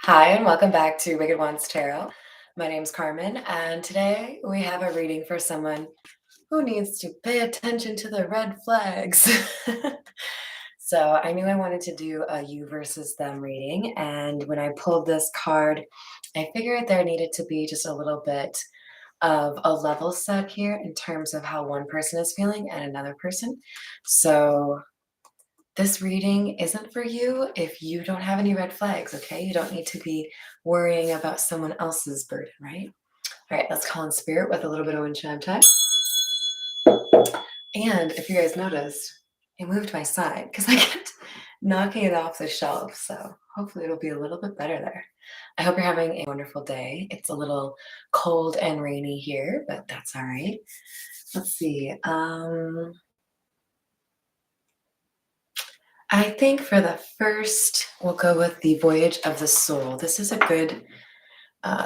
Hi, and welcome back to Wicked Ones Tarot. My name's Carmen, and today we have a reading for someone who needs to pay attention to the red flags. So I knew I wanted to do a you versus them reading, and when I pulled this card, I figured there needed to be just a little bit of a level set here in terms of how one person is feeling and another person. So this reading isn't for you if you don't have any red flags, okay? You don't need to be worrying about someone else's burden, right? All right, let's call in spirit with a little bit of wind chime time. And if you guys noticed, it moved my side because I kept knocking it off the shelf. So hopefully it'll be a little bit better there. I hope you're having a wonderful day. It's a little cold and rainy here, but that's all right. Let's see. I think for the first, we'll go with the Voyage of the Soul. This is a good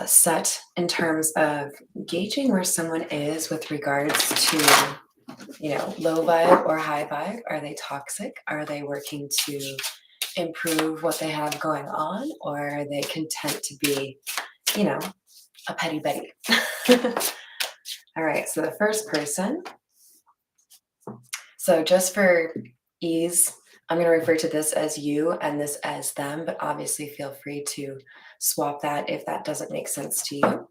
set in terms of gauging where someone is with regards to, low vibe or high vibe. Are they toxic? Are they working to improve what they have going on? Or are they content to be, you know, a petty Betty? All right, so the first person. So just for ease, I'm going to refer to this as you and this as them, but obviously feel free to swap that if that doesn't make sense to you.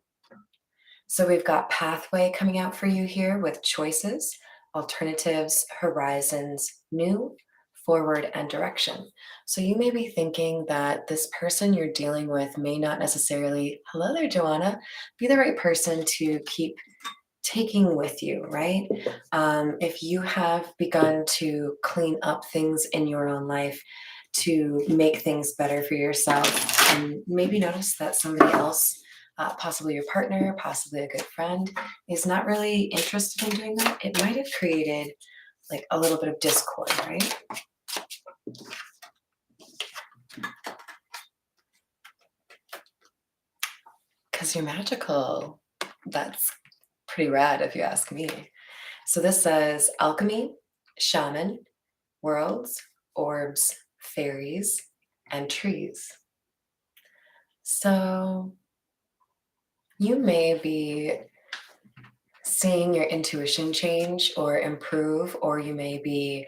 So we've got pathway coming out for you here with choices, alternatives, horizons, new, forward, and direction. So you may be thinking that this person you're dealing with may not necessarily, hello there, Joanna, be the right person to keep taking with you, right? If you have begun to clean up things in your own life to make things better for yourself, and maybe notice that somebody else, possibly your partner, possibly a good friend, is not really interested in doing that, it might have created like a little bit of discord, right? Because you're magical. That's pretty rad if you ask me. So this says alchemy, shaman, worlds, orbs, fairies, and trees. So you may be seeing your intuition change or improve, or you may be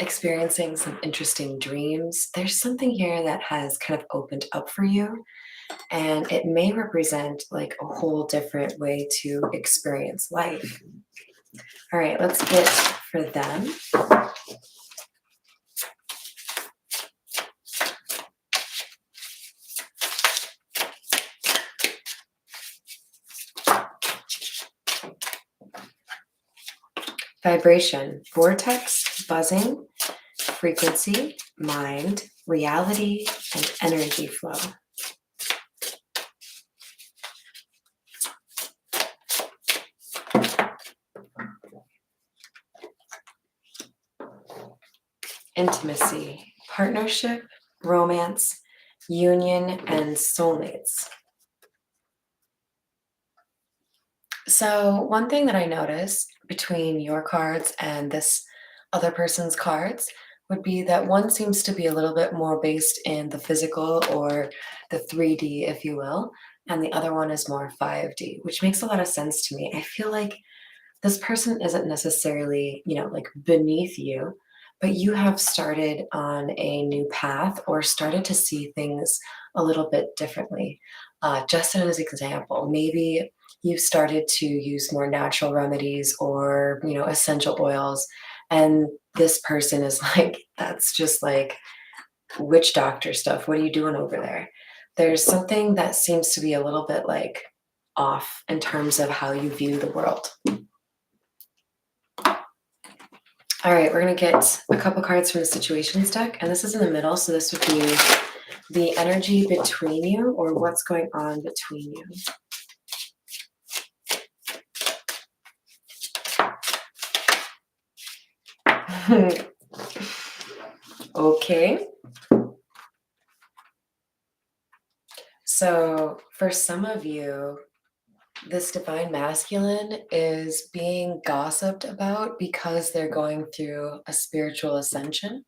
experiencing some interesting dreams. There's something here that has kind of opened up for you, and it may represent like a whole different way to experience life. All right, let's get for them. Vibration, vortex, buzzing, frequency, mind, reality, and energy flow. Intimacy, partnership, romance, union, and soulmates. So one thing that I noticed between your cards and this other person's cards would be that one seems to be a little bit more based in the physical or the 3D, if you will, and the other one is more 5D, which makes a lot of sense to me. I feel like this person isn't necessarily, like beneath you, but you have started on a new path or started to see things a little bit differently. Just as an example, maybe you've started to use more natural remedies or, essential oils. And this person is like, that's just like witch doctor stuff. What are you doing over there? There's something that seems to be a little bit like off in terms of how you view the world. All right, we're going to get a couple cards from the situations deck, and this is in the middle, so this would be the energy between you or what's going on between you. Okay. So for some of you, this divine masculine is being gossiped about because they're going through a spiritual ascension.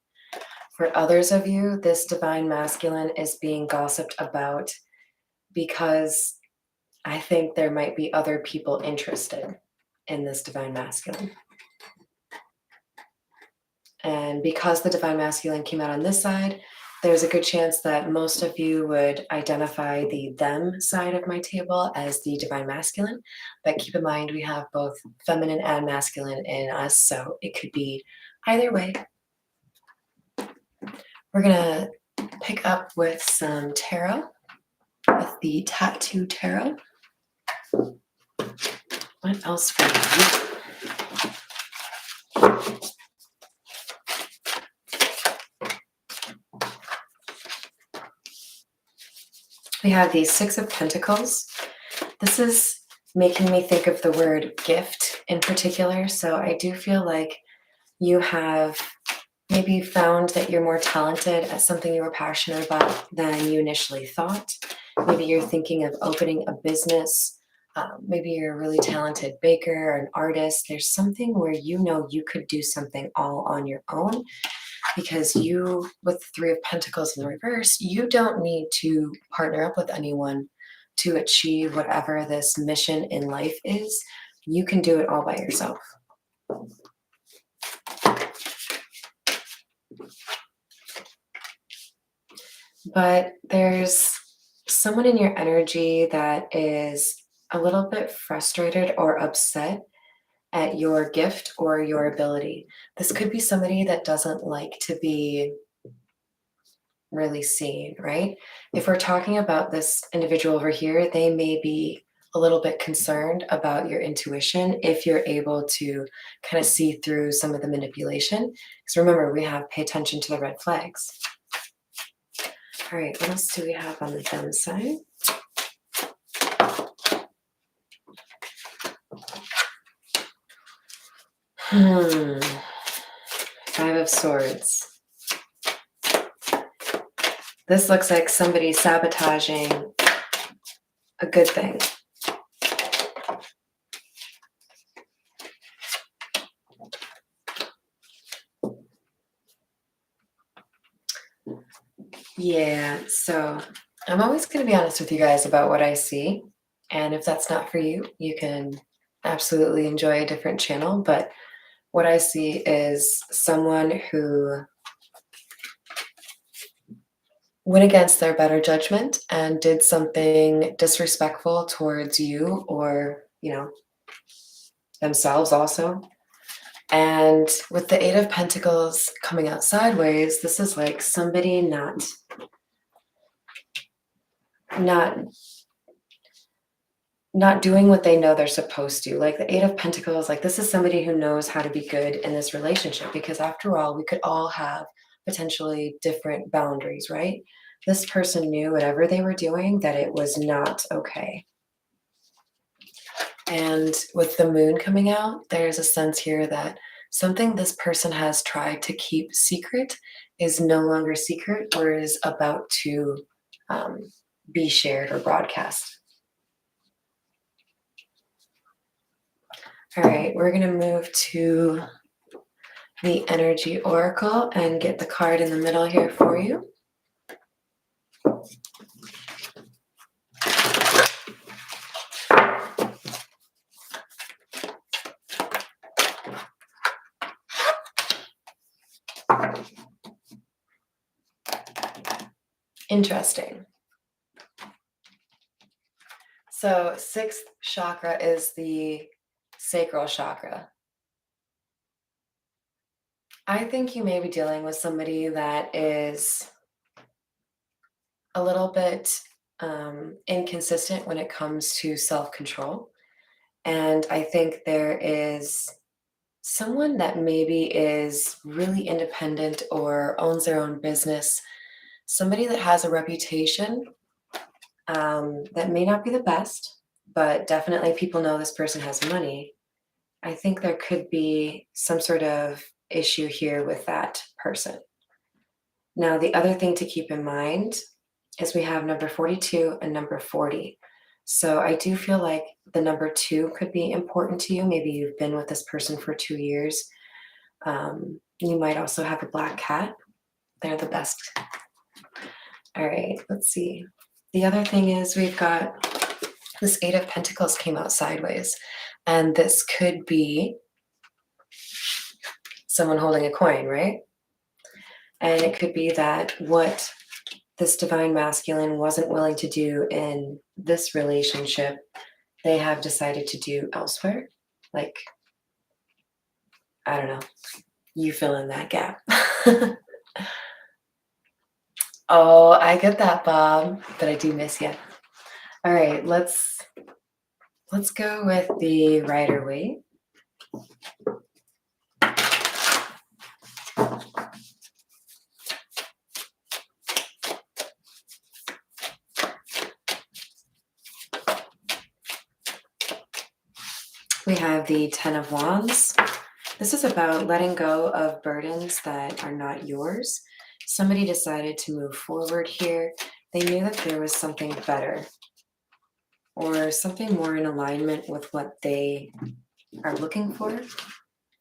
For others of you, this divine masculine is being gossiped about because I think there might be other people interested in this divine masculine. And because the divine masculine came out on this side, there's a good chance that most of you would identify the them side of my table as the divine masculine. But keep in mind, we have both feminine and masculine in us, so it could be either way. We're going to pick up with some tarot, with the Tattoo Tarot. What else for you? We have the Six of Pentacles. This is making me think of the word gift in particular. So I do feel like you have maybe found that you're more talented at something you were passionate about than you initially thought. Maybe you're thinking of opening a business. Maybe you're a really talented baker or an artist. There's something where you know you could do something all on your own, because you, with the Three of Pentacles in the reverse, you don't need to partner up with anyone to achieve whatever this mission in life is. You can do it all by yourself. But there's someone in your energy that is a little bit frustrated or upset at your gift or your ability. This could be somebody that doesn't like to be really seen, right? If we're talking about this individual over here, they may be a little bit concerned about your intuition if you're able to kind of see through some of the manipulation. Because remember, we have pay attention to the red flags. All right, what else do we have on the them side? Five of Swords. This looks like somebody sabotaging a good thing. Yeah, so I'm always going to be honest with you guys about what I see. And if that's not for you, you can absolutely enjoy a different channel. But what I see is someone who went against their better judgment and did something disrespectful towards you, or, themselves also. And with the Eight of Pentacles coming out sideways, this is like somebody not doing what they know they're supposed to. Like the Eight of Pentacles, like this is somebody who knows how to be good in this relationship, because after all, we could all have potentially different boundaries, right? This person knew whatever they were doing, that it was not okay. And with the moon coming out, there's a sense here that something this person has tried to keep secret is no longer secret, or is about to be shared or broadcast. All right, we're going to move to the Energy Oracle and get the card in the middle here for you. Interesting. So sixth chakra is the sacral chakra. I think you may be dealing with somebody that is a little bit inconsistent when it comes to self-control. And I think there is someone that maybe is really independent or owns their own business, somebody that has a reputation that may not be the best, but definitely people know this person has money. I think there could be some sort of issue here with that person. Now, the other thing to keep in mind is we have number 42 and number 40. So I do feel like the number 2 could be important to you. Maybe you've been with this person for 2 years. You might also have a black cat They're the best. All right, let's see. The other thing is we've got this Eight of Pentacles came out sideways, and this could be someone holding a coin, right? And it could be that what this divine masculine wasn't willing to do in this relationship, they have decided to do elsewhere. Like, I don't know, you fill in that gap. Oh, I get that, Bob, but I do miss you. All right, let's go with the Rider-Waite. We have the Ten of Wands. This is about letting go of burdens that are not yours. Somebody decided to move forward here. They knew that there was something better or something more in alignment with what they are looking for.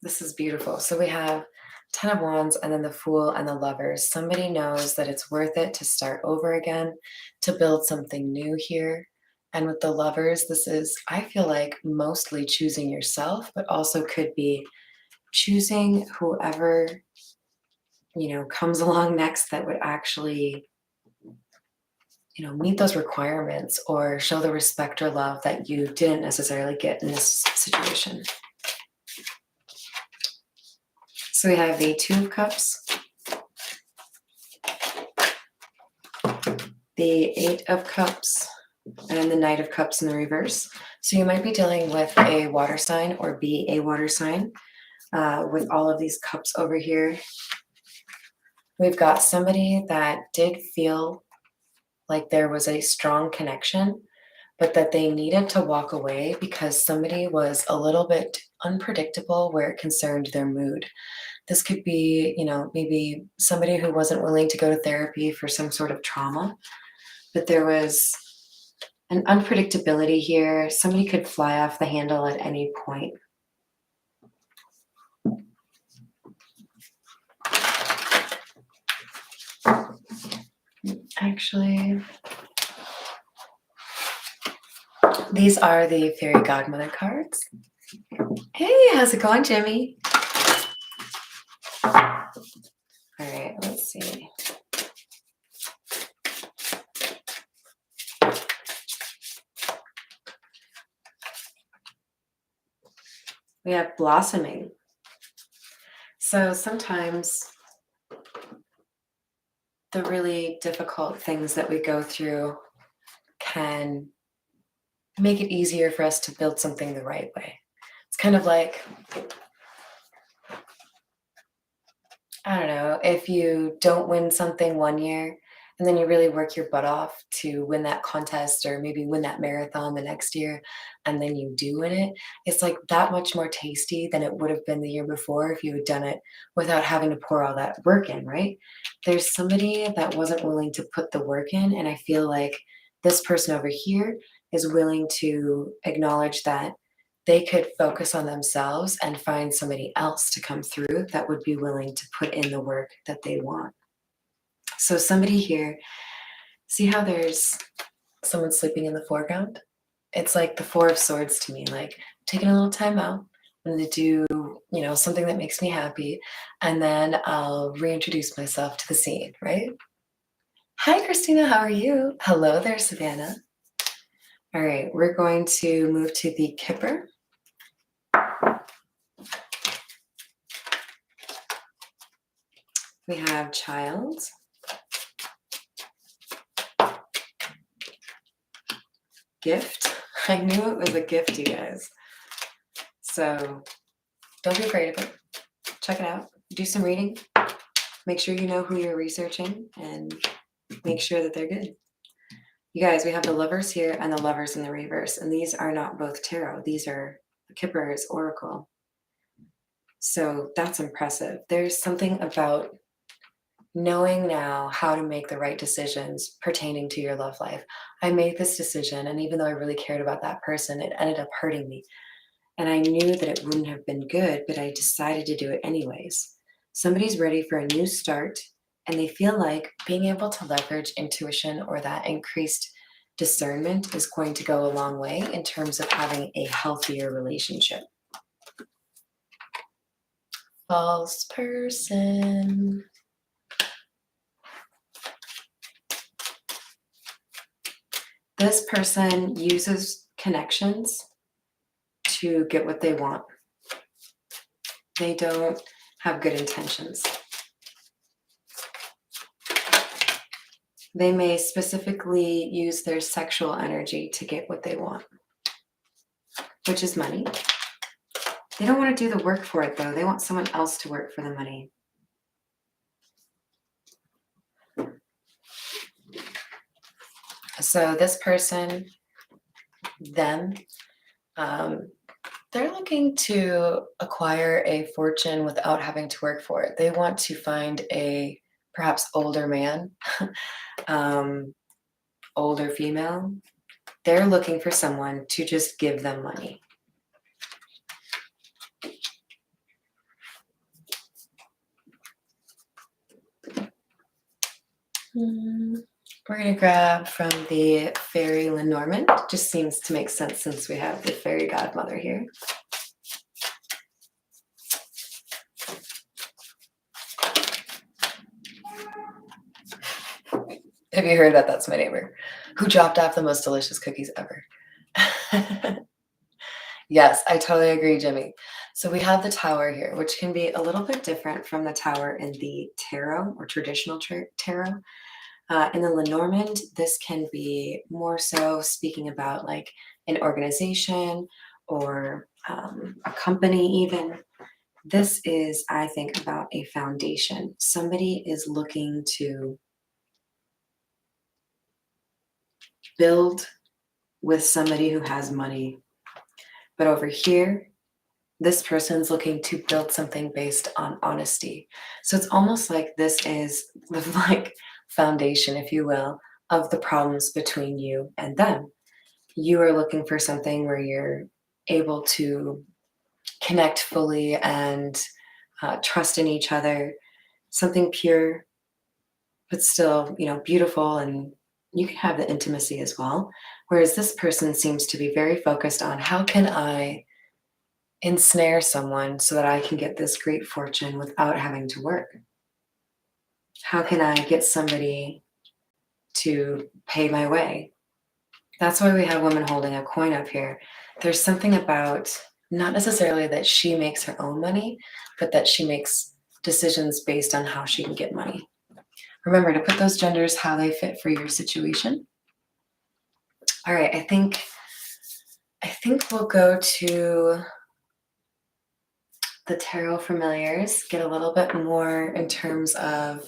This is beautiful. So we have Ten of Wands and then the Fool and the Lovers. Somebody knows that it's worth it to start over again, to build something new here. And with the Lovers, this is, I feel like, mostly choosing yourself, but also could be choosing whoever, comes along next that would actually, meet those requirements or show the respect or love that you didn't necessarily get in this situation. So we have the Two of Cups, the Eight of Cups, and the Knight of Cups in the reverse. So you might be dealing with a water sign or be a water sign with all of these cups over here. We've got somebody that did feel like there was a strong connection, but that they needed to walk away because somebody was a little bit unpredictable where it concerned their mood. This could be, maybe somebody who wasn't willing to go to therapy for some sort of trauma, but there was an unpredictability here. Somebody could fly off the handle at any point. Actually, these are the Fairy Godmother cards. Hey, how's it going, Jimmy? All right, let's see. We have blossoming. So sometimes the really difficult things that we go through can make it easier for us to build something the right way. It's kind of like, I don't know, if you don't win something one year and then you really work your butt off to win that contest or maybe win that marathon the next year, and then you do win it, it's like that much more tasty than it would have been the year before if you had done it without having to pour all that work in, right? There's somebody that wasn't willing to put the work in, and I feel like this person over here is willing to acknowledge that they could focus on themselves and find somebody else to come through that would be willing to put in the work that they want. So somebody here, see how there's someone sleeping in the foreground? It's like the Four of Swords to me, like taking a little time out. I'm going to do, something that makes me happy, and then I'll reintroduce myself to the scene, right? Hi, Christina, how are you? Hello there, Savannah. All right, we're going to move to the Kipper. We have Child. Gift. I knew it was a gift, you guys. So don't be afraid of it. Check it out. Do some reading. Make sure you know who you're researching and make sure that they're good. You guys, we have the Lovers here and the Lovers in the reverse. And these are not both tarot. These are Kipper's Oracle. So that's impressive. There's something about knowing now how to make the right decisions pertaining to your love life. I made this decision, and even though I really cared about that person, it ended up hurting me. And I knew that it wouldn't have been good, but I decided to do it anyways. Somebody's ready for a new start. And they feel like being able to leverage intuition or that increased discernment is going to go a long way in terms of having a healthier relationship. False person. This person uses connections to get what they want. They don't have good intentions. They may specifically use their sexual energy to get what they want, which is money. They don't want to do the work for it, though. They want someone else to work for the money. So this person, them, they're looking to acquire a fortune without having to work for it. They want to find a perhaps older man, older female. They're looking for someone to just give them money. We're going to grab from the fairy Lenormand. Just seems to make sense since we have the fairy godmother here. Have you heard that? That's my neighbor who dropped off the most delicious cookies ever. Yes, I totally agree, Jimmy. So we have the tower here, which can be a little bit different from the tower in the tarot or traditional tarot. In the Lenormand, this can be more so speaking about like an organization or a company, even. This is, I think, about a foundation. Somebody is looking to build with somebody who has money. But over here, this person's looking to build something based on honesty. So it's almost like this is the like foundation, if you will, of the problems between you and them. You are looking for something where you're able to connect fully and trust in each other, something pure, but still, beautiful, and you can have the intimacy as well. Whereas this person seems to be very focused on how can I ensnare someone so that I can get this great fortune without having to work? How can I get somebody to pay my way? That's why we have women holding a coin up here. There's something about not necessarily that she makes her own money, but that she makes decisions based on how she can get money. Remember to put those genders how they fit for your situation. All right, I think we'll go to the tarot familiars, get a little bit more in terms of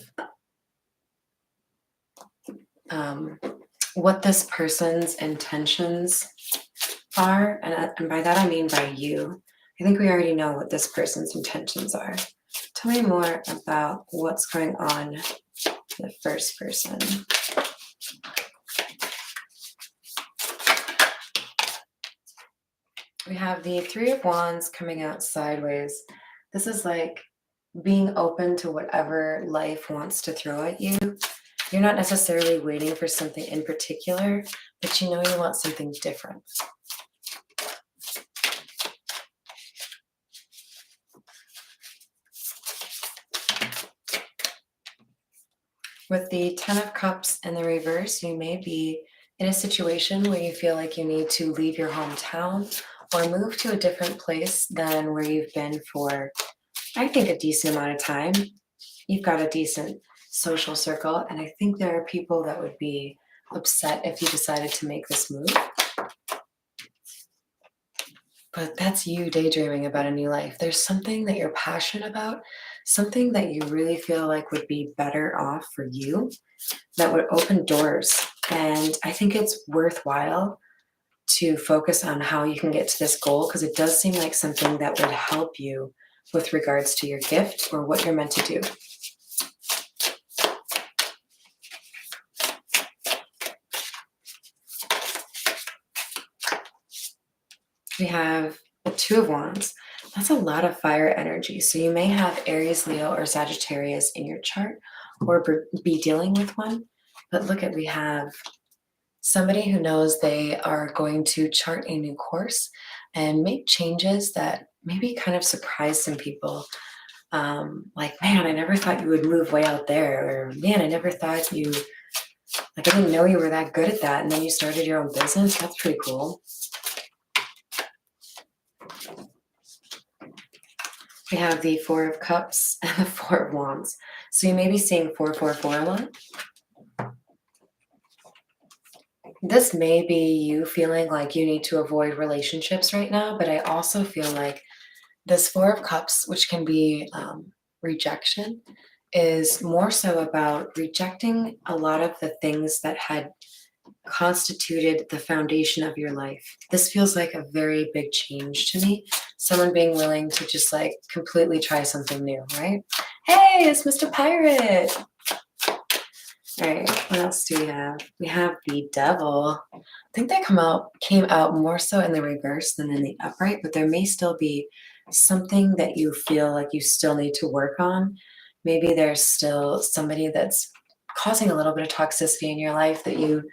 what this person's intentions are. And by that I mean by you. I think we already know what this person's intentions are. Tell me more about what's going on with the first person. We have the Three of Wands coming out sideways. This is like being open to whatever life wants to throw at you. You're not necessarily waiting for something in particular, but you know you want something different. With the Ten of Cups in the reverse, you may be in a situation where you feel like you need to leave your hometown or move to a different place than where you've been for, I think, a decent amount of time. You've got a decent social circle, and I think there are people that would be upset if you decided to make this move. But that's you daydreaming about a new life. There's something that you're passionate about, something that you really feel like would be better off for you, that would open doors. And I think it's worthwhile to focus on how you can get to this goal, because it does seem like something that would help you with regards to your gift or what you're meant to do. We have the Two of Wands. That's a lot of fire energy. So you may have Aries, Leo, or Sagittarius in your chart, or be dealing with one. But look at, we have somebody who knows they are going to chart a new course and make changes that maybe kind of surprise some people. Like, man, I never thought you would move way out there, or man, I never thought you, like, I didn't know you were that good at that. And then you started your own business. That's pretty cool. We have the Four of Cups and the Four of Wands. So you may be seeing 444 a lot. This may be you feeling like you need to avoid relationships right now, but I also feel like this Four of Cups, which can be rejection, is more so about rejecting a lot of the things that had constituted the foundation of your life. This feels like a very big change to me. Someone being willing to just like completely try something new, right? Hey, it's Mr. Pirate. All right, what else do we have? We have the Devil. I think they came out more so in the reverse than in the upright, but there may still be something that you feel like you still need to work on. Maybe there's still somebody that's causing a little bit of toxicity in your life that you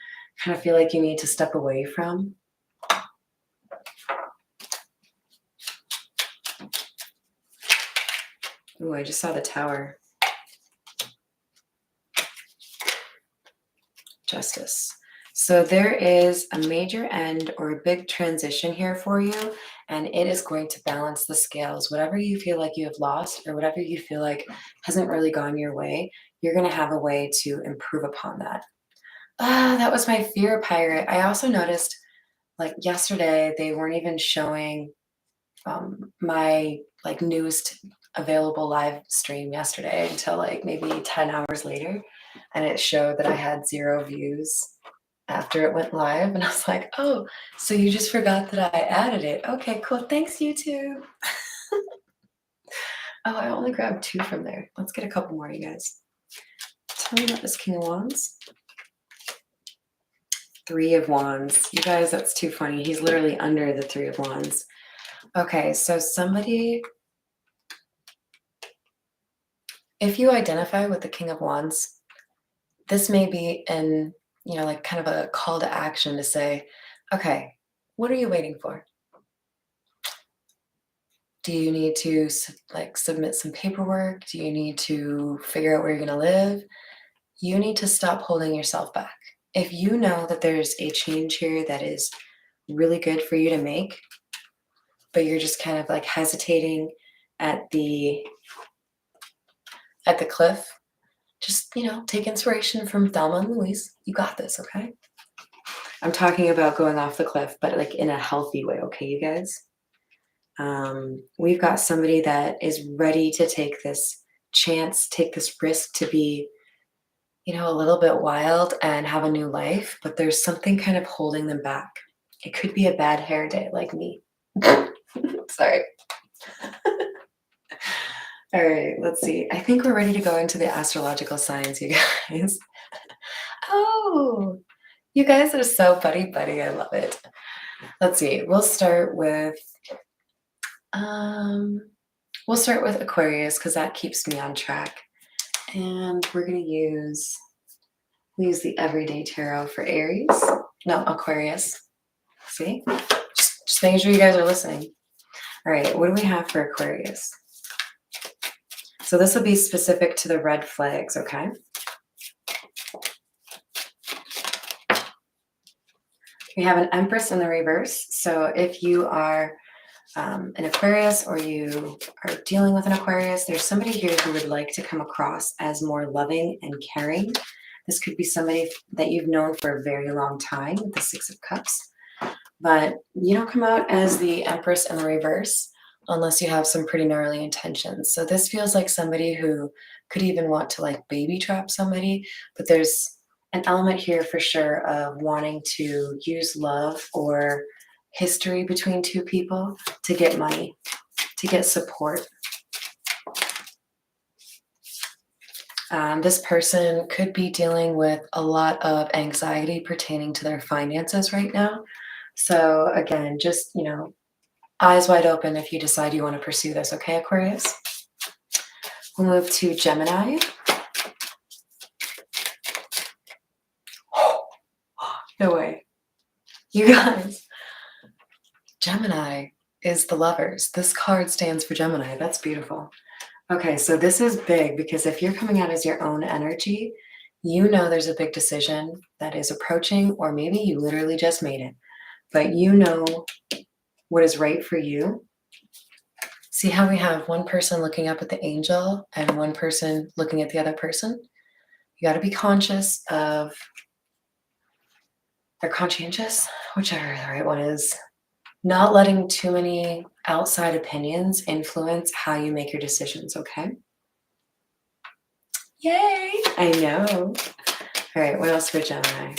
kind of feel like you need to step away from. Ooh, I just saw the Tower. Justice. So there is a major end or a big transition here for you, and it is going to balance the scales. Whatever you feel like you have lost or whatever you feel like hasn't really gone your way, you're going to have a way to improve upon that. Ah, that was my fear, Pirate. I also noticed, like yesterday, they weren't even showing my like newest available live stream yesterday until like maybe 10 hours later, and it showed that I had 0 views after it went live, and I was like, oh, so you just forgot that I added it. Okay, cool. Thanks, YouTube. Oh, I only grabbed 2 from there. Let's get a couple more, you guys. Tell me about this King of Wands. 3 of Wands. You guys, that's too funny. He's literally under the 3 of Wands. Okay, so somebody, if you identify with the King of Wands, this may be an, like kind of a call to action to say, okay, what are you waiting for? Do you need to like submit some paperwork? Do you need to figure out where you're going to live? You need to stop holding yourself back. If you know that there's a change here that is really good for you to make, but you're just kind of like hesitating at the cliff, just, take inspiration from Thelma and Louise. You got this, okay? I'm talking about going off the cliff, but like in a healthy way, okay, you guys? We've got somebody that is ready to take this chance, take this risk to be, a little bit wild and have a new life, but there's something kind of holding them back. It could be a bad hair day like me. Sorry. All right, let's see. I think we're ready to go into the astrological signs, you guys. Oh, you guys are so buddy-buddy. I love it. Let's see. We'll start with Aquarius because that keeps me on track. And we're going to use the Everyday Tarot for Aries. No, Aquarius. See? Just making sure you guys are listening. All right, what do we have for Aquarius? So this will be specific to the red flags, okay? We have an Empress in the reverse. So if you are an Aquarius or you are dealing with an Aquarius, there's somebody here who would like to come across as more loving and caring. This could be somebody that you've known for a very long time with the 6 of Cups. But you don't come out as the Empress in the reverse unless you have some pretty gnarly intentions. So this feels like somebody who could even want to like baby trap somebody, but there's an element here for sure of wanting to use love or history between 2 people to get money, to get support. This person could be dealing with a lot of anxiety pertaining to their finances right now. So again, just, eyes wide open if you decide you want to pursue this, okay, Aquarius? We'll move to Gemini. No way. You guys, Gemini is the lovers. This card stands for Gemini. That's beautiful. Okay, so this is big because if you're coming out as your own energy, you know there's a big decision that is approaching, or maybe you literally just made it, but you know what is right for you. See how we have one person looking up at the angel and one person looking at the other person? You got to be conscious of, or conscientious, whichever the right one is, not letting too many outside opinions influence how you make your decisions, okay? Yay! I know. All right, what else for Gemini?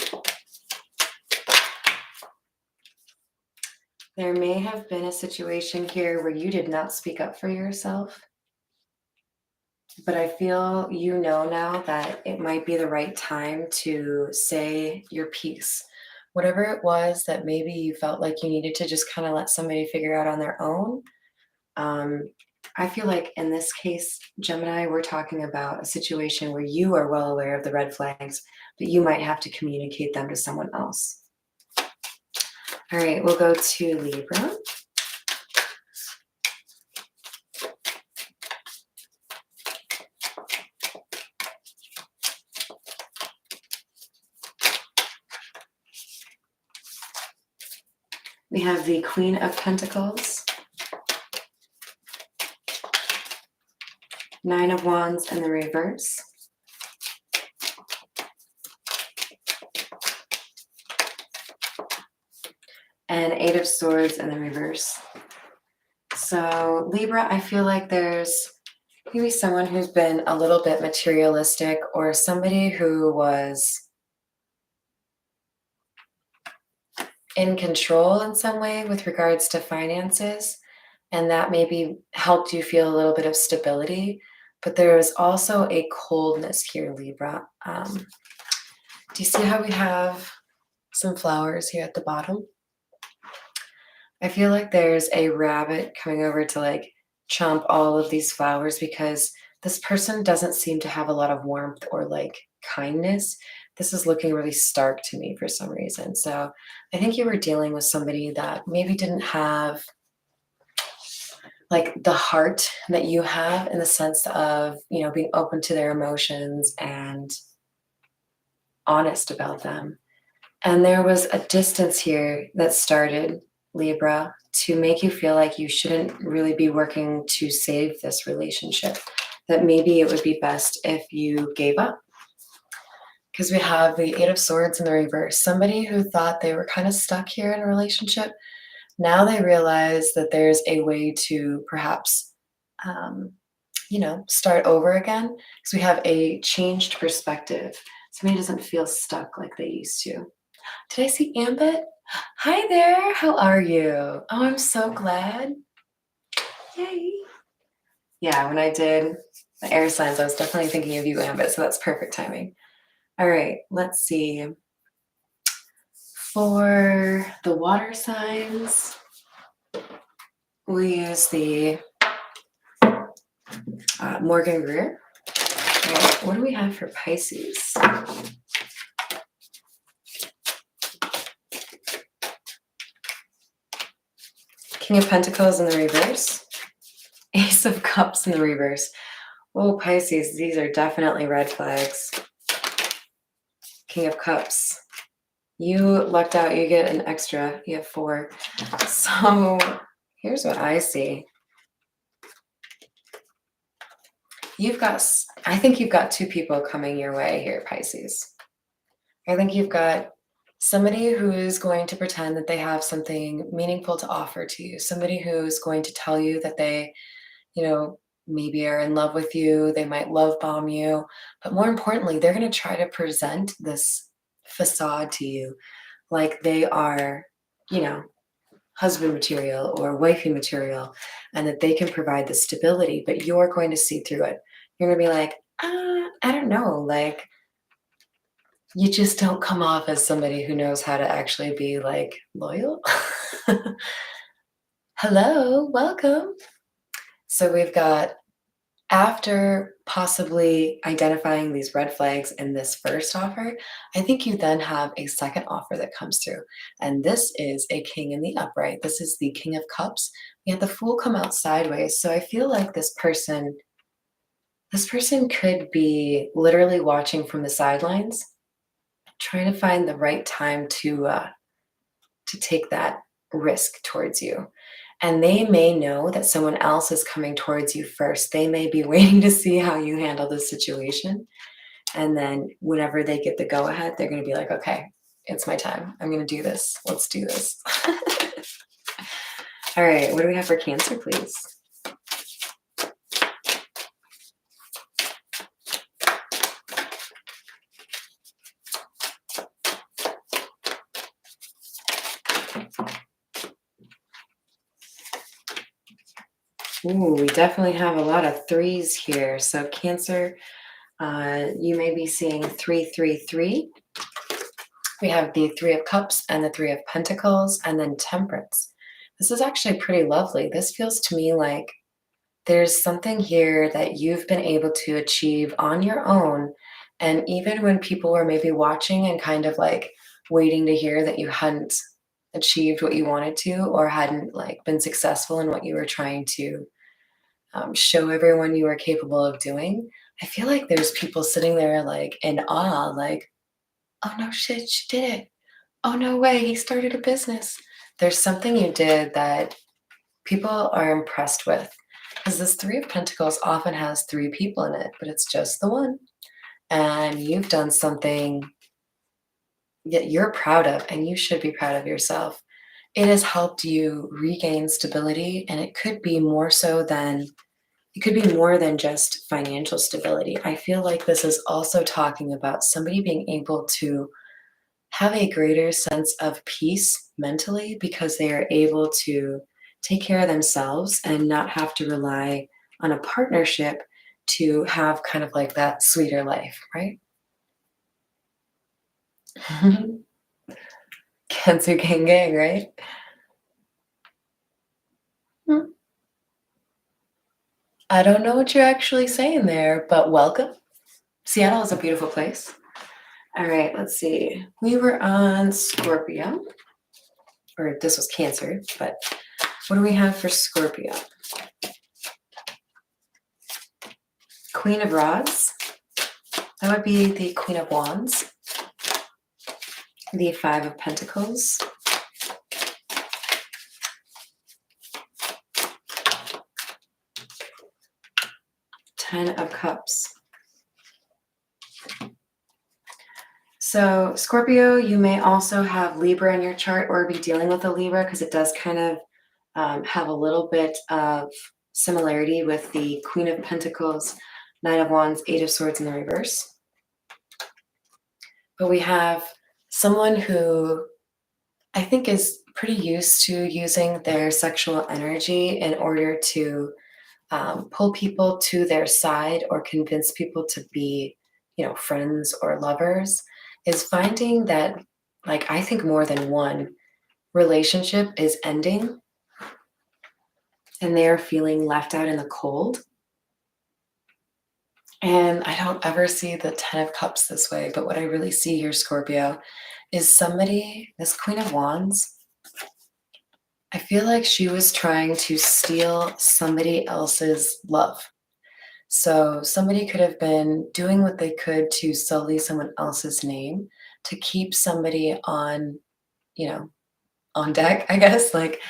There may have been a situation here where you did not speak up for yourself, but I feel you know now that it might be the right time to say your piece. Whatever it was that maybe you felt like you needed to just kind of let somebody figure out on their own. Um, I feel like in this case, Gemini, we're talking about a situation where you are well aware of the red flags, but you might have to communicate them to someone else. All right, we'll go to Libra. We have the Queen of Pentacles, Nine of Wands in the reverse, and Eight of Swords in the reverse. So Libra, I feel like there's maybe someone who's been a little bit materialistic, or somebody who was in control in some way with regards to finances, and that maybe helped you feel a little bit of stability. But there is also a coldness here, Libra. Do you see how we have some flowers here at the bottom? I feel like there's a rabbit coming over to like chomp all of these flowers because this person doesn't seem to have a lot of warmth or like kindness. This is looking really stark to me for some reason. So I think you were dealing with somebody that maybe didn't have like the heart that you have, in the sense of, you know, being open to their emotions and honest about them. And there was a distance here that started, Libra, to make you feel like you shouldn't really be working to save this relationship, that maybe it would be best if you gave up. Because we have the Eight of Swords in the reverse. Somebody who thought they were kind of stuck here in a relationship, now they realize that there's a way to perhaps, um, start over again. Because we have a changed perspective. Somebody doesn't feel stuck like they used to. Did I see Ambit? Hi there, how are you? Oh, I'm so glad. Yay. Yeah, when I did the air signs, I was definitely thinking of you, Ambit, so that's perfect timing. All right, let's see. For the water signs, we'll use the Morgan Greer. All right, what do we have for Pisces? King of Pentacles in the reverse. Ace of Cups in the reverse. Oh, Pisces, these are definitely red flags. King of Cups. You lucked out. You get an extra. You have 4. So here's what I see. I think you've got 2 people coming your way here, Pisces. I think you've got somebody who is going to pretend that they have something meaningful to offer to you. Somebody who's going to tell you that they, maybe are in love with you. They might love bomb you. But more importantly, they're going to try to present this facade to you like they are, husband material or wifey material, and that they can provide the stability, but you're going to see through it. You're going to be like, I don't know, like, you just don't come off as somebody who knows how to actually be like loyal. Hello, welcome. So we've got, after possibly identifying these red flags in this first offer, I think you then have a second offer that comes through. And this is a king in the upright. This is the king of cups. We had the fool come out sideways. So I feel like this person could be literally watching from the sidelines, trying to find the right time to take that risk towards you. And they may know that someone else is coming towards you first. They may be waiting to see how you handle the situation. And then whenever they get the go ahead, they're going to be like, okay, it's my time. I'm going to do this. Let's do this. All right. What do we have for Cancer, please? Ooh, we definitely have a lot of threes here. So Cancer, you may be seeing 333. We have the Three of Cups and the Three of Pentacles, and then Temperance. This is actually pretty lovely. This feels to me like there's something here that you've been able to achieve on your own. And even when people were maybe watching and kind of like waiting to hear that you hadn't achieved what you wanted to, or hadn't like been successful in what you were trying to show everyone you were capable of doing, I feel like there's people sitting there like in awe, like, oh no shit, she did it. Oh no way, he started a business. There's something you did that people are impressed with. Because this Three of Pentacles often has three people in it, but it's just the one. And you've done something that you're proud of, and you should be proud of yourself. It has helped you regain stability, and it could be more than just financial stability. I feel like this is also talking about somebody being able to have a greater sense of peace mentally because they are able to take care of themselves and not have to rely on a partnership to have kind of like that sweeter life, right? Cancer gang, right? Hmm. I don't know what you're actually saying there, but welcome. Seattle is a beautiful place. All right, let's see. We were on Scorpio, or this was Cancer, but what do we have for Scorpio? Queen of Rods. That would be the Queen of Wands, the Five of Pentacles, Ten of Cups. So Scorpio, you may also have Libra in your chart or be dealing with a Libra because it does kind of have a little bit of similarity with the Queen of Pentacles, Nine of Wands, Eight of Swords in the reverse. But we have someone who I think is pretty used to using their sexual energy in order to pull people to their side or convince people to be, friends or lovers, is finding that, like, I think more than one relationship is ending and they're feeling left out in the cold. And I don't ever see the Ten of Cups this way, but what I really see here, Scorpio, is somebody, this Queen of Wands, I feel like she was trying to steal somebody else's love. So somebody could have been doing what they could to sully someone else's name to keep somebody you know, on deck, I guess. Like,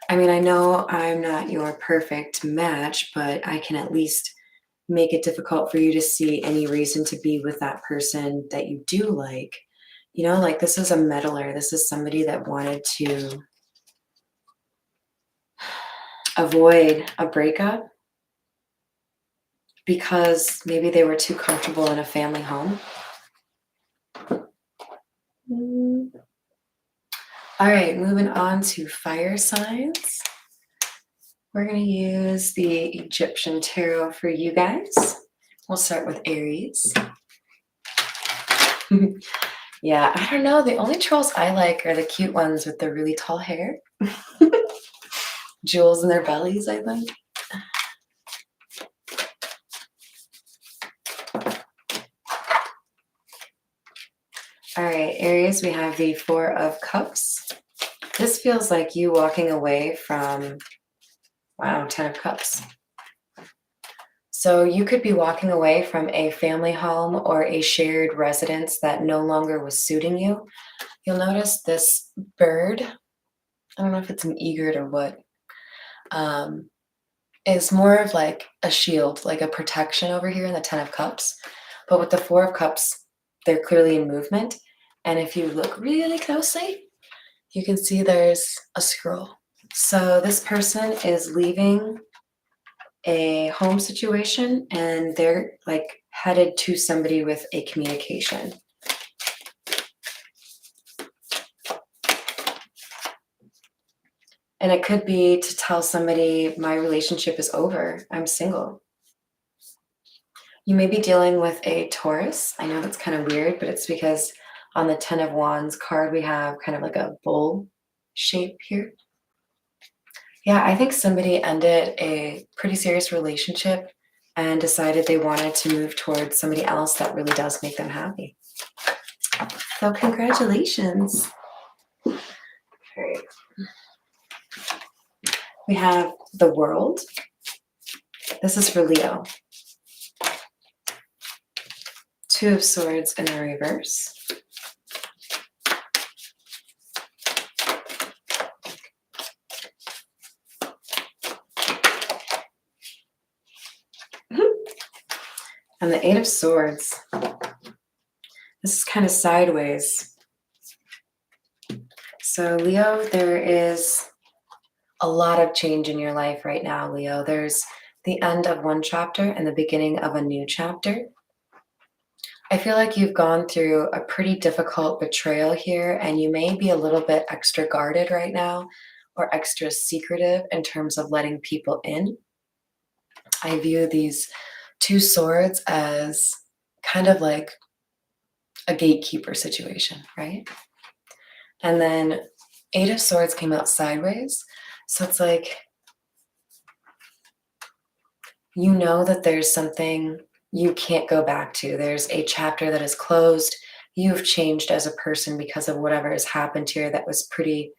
I mean, I know I'm not your perfect match, but I can at least make it difficult for you to see any reason to be with that person that you do like. Like this is a meddler. This is somebody that wanted to avoid a breakup because maybe they were too comfortable in a family home. All right, moving on to fire signs. We're going to use the Egyptian tarot for you guys. We'll start with Aries. Yeah, I don't know. The only trolls I like are the cute ones with the really tall hair. Jewels in their bellies, I think. All right, Aries, we have the Four of Cups. This feels like you walking away from, wow, Ten of Cups. So you could be walking away from a family home or a shared residence that no longer was suiting you. You'll notice this bird, I don't know if it's an egret or what, um, is more of like a shield, like a protection over here in the Ten of Cups. But with the Four of Cups, they're clearly in movement. And if you look really closely, you can see there's a scroll. So this person is leaving a home situation and they're like headed to somebody with a communication. And it could be to tell somebody, my relationship is over, I'm single. You may be dealing with a Taurus. I know that's kind of weird, but it's because on the Ten of Wands card, we have kind of like a bull shape here. Yeah, I think somebody ended a pretty serious relationship and decided they wanted to move towards somebody else that really does make them happy. So congratulations. All right. We have the World. This is for Leo. Two of Swords in the reverse. And the Eight of Swords. This is kind of sideways. So Leo, there is a lot of change in your life right now, Leo. There's the end of one chapter and the beginning of a new chapter. I feel like you've gone through a pretty difficult betrayal here, and you may be a little bit extra guarded right now or extra secretive in terms of letting people in. I view these two swords as kind of like a gatekeeper situation, right? And then Eight of Swords came out sideways. So it's like, you know that there's something you can't go back to. There's a chapter that is closed. You've changed as a person because of whatever has happened here that was pretty,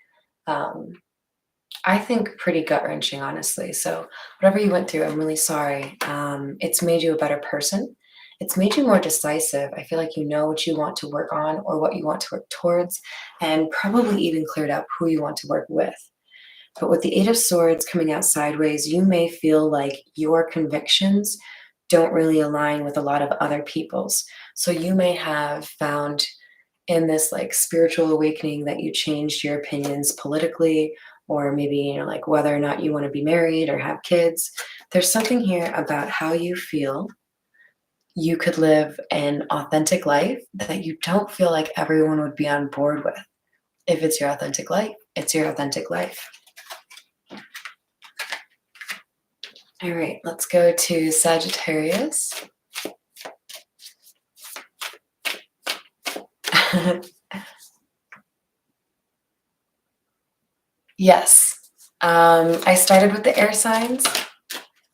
I think, pretty gut wrenching, honestly. So, whatever you went through, I'm really sorry. It's made you a better person. It's made you more decisive. I feel like you know what you want to work on or what you want to work towards, and probably even cleared up who you want to work with. But with the Eight of Swords coming out sideways, you may feel like your convictions don't really align with a lot of other people's. So you may have found in this like spiritual awakening that you changed your opinions politically, or maybe, like whether or not you want to be married or have kids. There's something here about how you feel you could live an authentic life that you don't feel like everyone would be on board with. If it's your authentic life, it's your authentic life. All right, let's go to Sagittarius. Yes, I started with the air signs.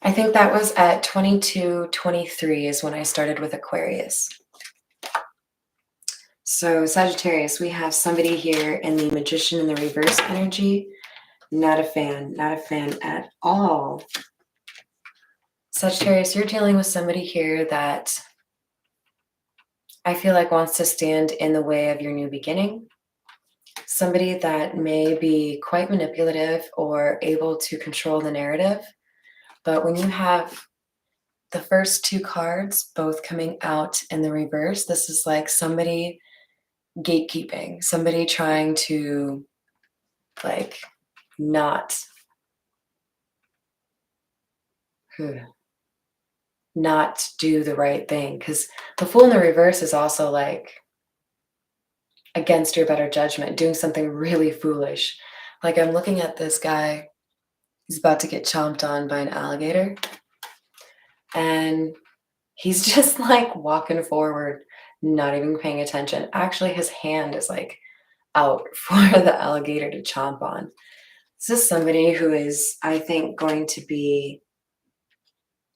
I think that was at 22, 23 is when I started with Aquarius. So Sagittarius, we have somebody here in the Magician in the reverse energy. Not a fan at all. Sagittarius, you're dealing with somebody here that I feel like wants to stand in the way of your new beginning. Somebody that may be quite manipulative or able to control the narrative. But when you have the first two cards both coming out in the reverse, this is like somebody gatekeeping, somebody trying to like not not do the right thing, because the Fool in the reverse is also like against your better judgment, doing something really foolish. Like I'm looking at this guy, he's about to get chomped on by an alligator, and he's just like walking forward, not even paying attention. Actually, his hand is like out for the alligator to chomp on. This is somebody who is, I think, going to be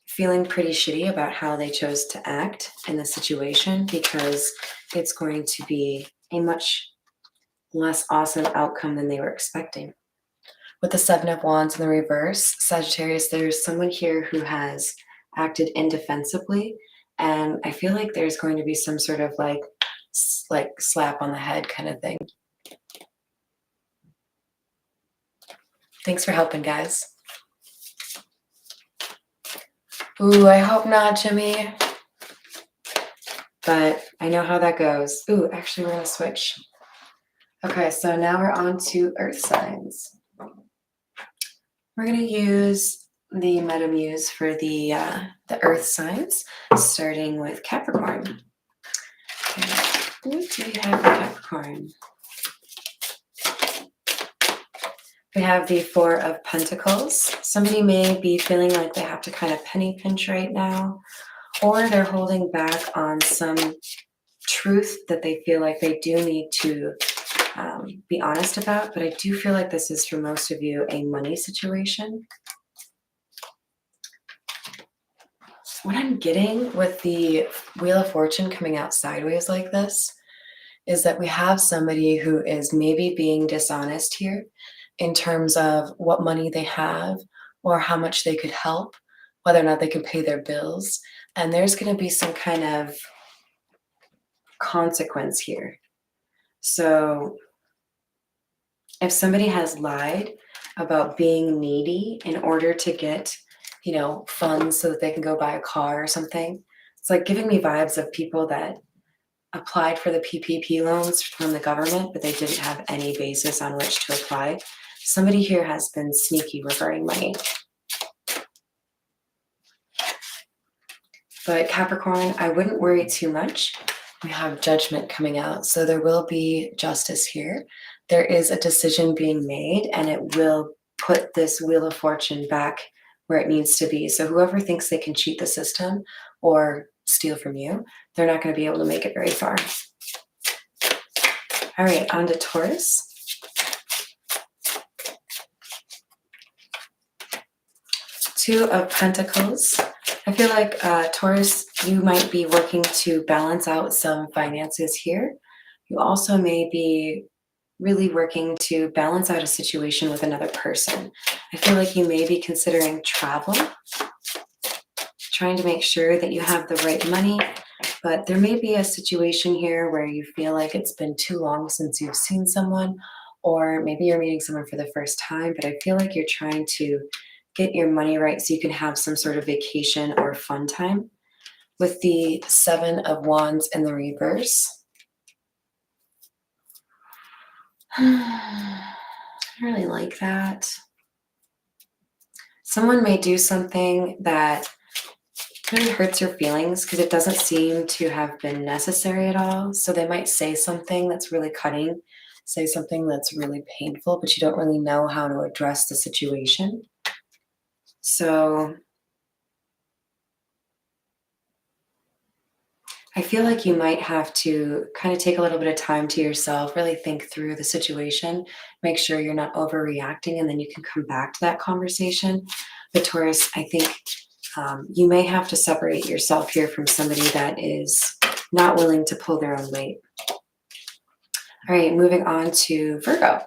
feeling pretty shitty about how they chose to act in the situation, because it's going to be a much less awesome outcome than they were expecting. With the Seven of Wands in the reverse, Sagittarius, there's someone here who has acted indefensibly, and I feel like there's going to be some sort of like slap on the head kind of thing. Thanks for helping, guys. Ooh, I hope not, Jimmy. But I know how that goes. Ooh, actually, we're going to switch. Okay, so now we're on to earth signs. We're going to use the Metamuse for the earth signs, starting with Capricorn. Okay. What do we have for Capricorn? We have the Four of Pentacles. Somebody may be feeling like they have to kind of penny pinch right now, or they're holding back on some truth that they feel like they do need to be honest about. But I do feel like this is, for most of you, a money situation. What I'm getting with the Wheel of Fortune coming out sideways like this is that we have somebody who is maybe being dishonest here in terms of what money they have or how much they could help, whether or not they can pay their bills. And there's going to be some kind of consequence here. So if somebody has lied about being needy in order to get, funds so that they can go buy a car or something, it's like giving me vibes of people that applied for the PPP loans from the government, but they didn't have any basis on which to apply. Somebody here has been sneaky regarding money. But Capricorn, I wouldn't worry too much. We have Judgment coming out, so there will be justice here. There is a decision being made, and it will put this Wheel of Fortune back where it needs to be. So whoever thinks they can cheat the system or steal from you, they're not going to be able to make it very far. All right, on to Taurus. Two of Pentacles. I feel like Taurus, you might be working to balance out some finances here. You also may be really working to balance out a situation with another person. I feel like you may be considering travel, trying to make sure that you have the right money, but there may be a situation here where you feel like it's been too long since you've seen someone, or maybe you're meeting someone for the first time, but I feel like you're trying to get your money right so you can have some sort of vacation or fun time. With the Seven of Wands in the reverse, I really like that. Someone may do something that really hurts your feelings because it doesn't seem to have been necessary at all. So they might say something that's really cutting, say something that's really painful, but you don't really know how to address the situation. So I feel like you might have to kind of take a little bit of time to yourself, really think through the situation, make sure you're not overreacting, and then you can come back to that conversation. But Taurus, I think you may have to separate yourself here from somebody that is not willing to pull their own weight. All right, moving on to Virgo.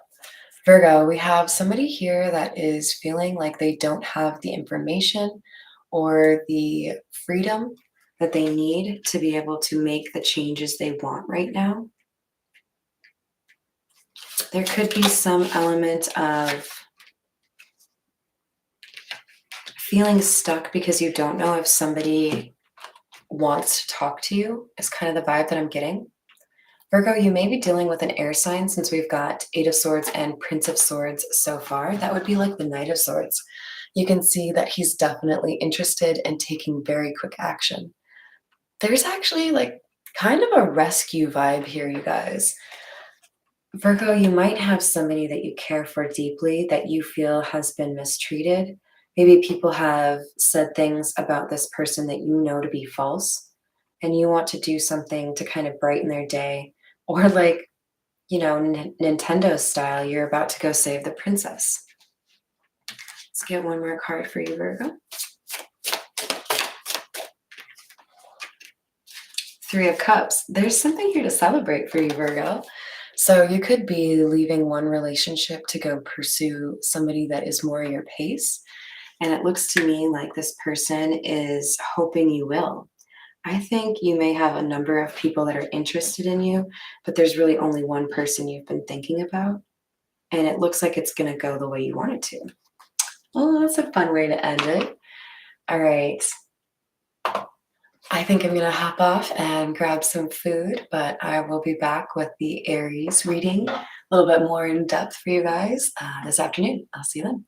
Virgo, we have somebody here that is feeling like they don't have the information or the freedom that they need to be able to make the changes they want right now. There could be some element of feeling stuck because you don't know if somebody wants to talk to you, is kind of the vibe that I'm getting. Virgo, you may be dealing with an air sign since we've got Eight of Swords and Prince of Swords so far. That would be like the Knight of Swords. You can see that he's definitely interested in taking very quick action. There's actually like kind of a rescue vibe here, you guys. Virgo, you might have somebody that you care for deeply that you feel has been mistreated. Maybe people have said things about this person that you know to be false, and you want to do something to kind of brighten their day. Or like, Nintendo style, you're about to go save the princess. Let's get one more card for you, Virgo. Three of Cups. There's something here to celebrate for you, Virgo. So you could be leaving one relationship to go pursue somebody that is more your pace. And it looks to me like this person is hoping you will. I think you may have a number of people that are interested in you, but there's really only one person you've been thinking about. And it looks like it's going to go the way you want it to. Well, that's a fun way to end it. All right. I think I'm going to hop off and grab some food, but I will be back with the Aries reading a little bit more in depth for you guys this afternoon. I'll see you then.